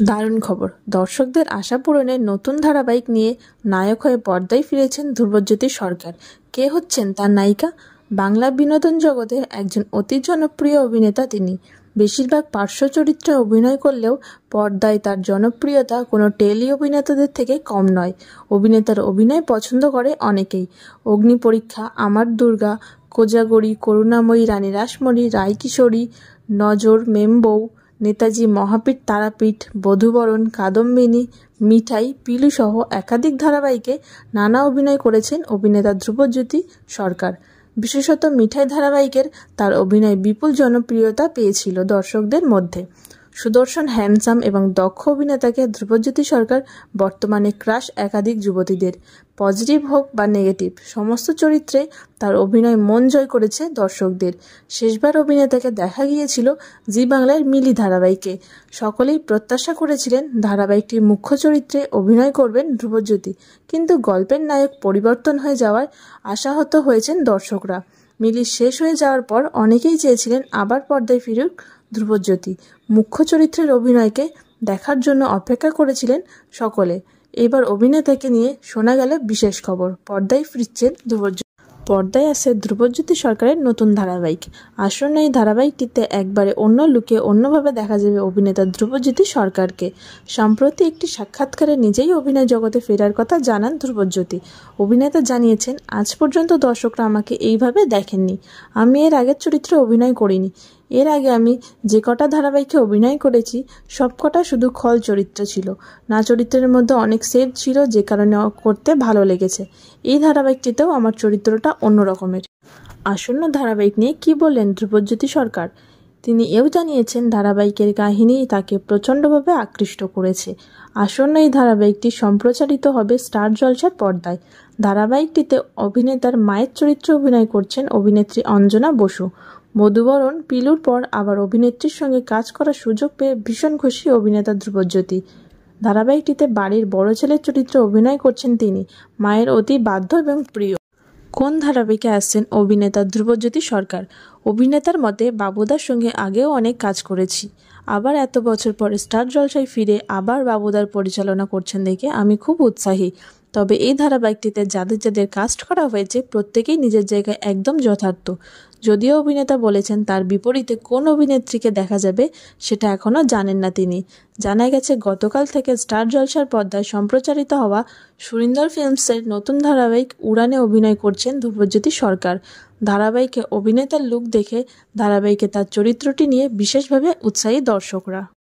দারুণ খবর! দর্শকদের আশা পূরণে নতুন ধারাবাহিক নিয়ে নায়ক হয়ে পর্দায় ফিরেছেন ধ্রুবজ্যোতি সরকার। কে হচ্ছেন তার নায়িকা? বাংলা বিনোদন জগতের একজন অতি জনপ্রিয় অভিনেতা তিনি। বেশিরভাগ পার্শ্ব চরিত্রে অভিনয় করলেও পর্দায় তার জনপ্রিয়তা কোনো টেলি অভিনেতাদের থেকে কম নয়। অভিনেতার অভিনয় পছন্দ করে অনেকেই। অগ্নিপরীক্ষা, আমার দুর্গা, কোজাগরী, করুণাময়ী, রানী রাসমণি, রায়কিশোরী, নজর, মেমবউ, নেতাজি, মহাপীঠ, তারাপীঠ, বধূবরণ, কাদম্বিনী, মিঠাই, পিলু সহ একাধিক ধারাবাহিকে নানা অভিনয় করেছেন অভিনেতা ধ্রুবজ্যোতি সরকার। বিশেষত মিঠাই ধারাবাহিকের তার অভিনয় বিপুল জনপ্রিয়তা পেয়েছিল দর্শকদের মধ্যে। সুদর্শন, হ্যান্ডসাম এবং দক্ষ অভিনেতাকে ধ্রুবজ্যোতি সরকার বর্তমানে ক্রাশ একাধিক যুবতীদের। পজিটিভ হোক বা নেগেটিভ, সমস্ত চরিত্রে তার অভিনয় মন জয় করেছে দর্শকদের। শেষবার অভিনেতাকে দেখা গিয়েছিল জি বাংলার মিলি ধারাবাহিকে। সকলেই প্রত্যাশা করেছিলেন ধারাবাহিকটির মুখ্য চরিত্রে অভিনয় করবেন ধ্রুবজ্যোতি, কিন্তু গল্পের নায়ক পরিবর্তন হয়ে যাওয়ায় আশাহত হয়েছেন দর্শকরা। মিলি শেষ হয়ে যাওয়ার পর অনেকেই চেয়েছিলেন আবার পর্দায় ফিরুক ধ্রুবজ্যোতি। মুখ্য চরিত্রের অভিনয়কে দেখার জন্য অপেক্ষা করেছিলেন সকলে। এবার অভিনেতাকে নিয়ে শোনা গেল বিশেষ খবর, পর্দায় ফিরছেন ধ্রুবজ্যোতি। পর্দায় আছে ধ্রুবজ্যোতি সরকারের নতুন ধারাবাহিক। আসন্ন এই ধারাবাহিকটিতে একবারে অন্য লুকে অন্যভাবে দেখা যাবে অভিনেতা ধ্রুবজ্যোতি সরকারকে। সম্প্রতি একটি সাক্ষাৎকারে নিজেই অভিনয় জগতে ফেরার কথা জানান ধ্রুবজ্যোতি। অভিনেতা জানিয়েছেন, আজ পর্যন্ত দর্শকরা আমাকে এইভাবে দেখেননি। আমি এর আগের চরিত্রে অভিনয় করিনি। এর আগে আমি যে কটা ধারাবাহিকে অভিনয় করেছি সব কটা শুধু খল চরিত্র ছিল। না, চরিত্রের মধ্যে অনেক সেট ছিল, যে কারণে করতে ভালো লেগেছে। এই ধারাবাহিকটিতেও আমার চরিত্রটা অন্য রকমের। আসন্ন ধারাবাহিক নিয়ে কি বললেন ধ্রুবজ্যোতি সরকার? তিনি এও জানিয়েছেন, ধারাবাহিকের কাহিনী তাকে প্রচণ্ডভাবে আকৃষ্ট করেছে। আসন্ন এই ধারাবাহিকটি সম্প্রচারিত হবে স্টার জলসার পর্দায়। ধারাবাহিকটিতে অভিনেতার মায়ের চরিত্রে অভিনয় করছেন অভিনেত্রী অঞ্জনা বসু। বধূবরণ, পিলুর পর আবার অভিনেত্রীর সঙ্গে কাজ করার সুযোগ পেয়ে ভীষণ খুশি অভিনেতা ধ্রুবজ্যোতি। ধারাবাহিকটিতে বাড়ির বড় ছেলের চরিত্রে অভিনয় করছেন তিনি, মায়ের অতি বাধ্য এবং প্রিয়। কোন ধারাবাহিকে আসছেন অভিনেতা ধ্রুবজ্যোতি সরকার? অভিনেতার মতে, বাবুদার সঙ্গে আগেও অনেক কাজ করেছি। আবার এত বছর পরে স্টার জলসায় ফিরে আবার বাবুদার পরিচালনা করছেন দেখে আমি খুব উৎসাহী। তবে এই ধারাবাহিকটিতে যাদের যাদের কাস্ট করা হয়েছে প্রত্যেকেই নিজের জায়গায় একদম যথার্থ। যদিও অভিনেতা বলেছেন তার বিপরীতে কোন অভিনেত্রীকে দেখা যাবে সেটা এখনও জানেন না তিনি। জানা গেছে, গতকাল থেকে স্টার জলসার পর্দায় সম্প্রচারিত হওয়া সুরিন্দর ফিল্মসের নতুন ধারাবাহিক উড়ানে অভিনয় করছেন ধ্রুবজ্যোতি সরকার। ধারাবাহিকে অভিনেতার লুক দেখে ধারাবাহিকে তার চরিত্রটি নিয়ে বিশেষভাবে উৎসাহী দর্শকরা।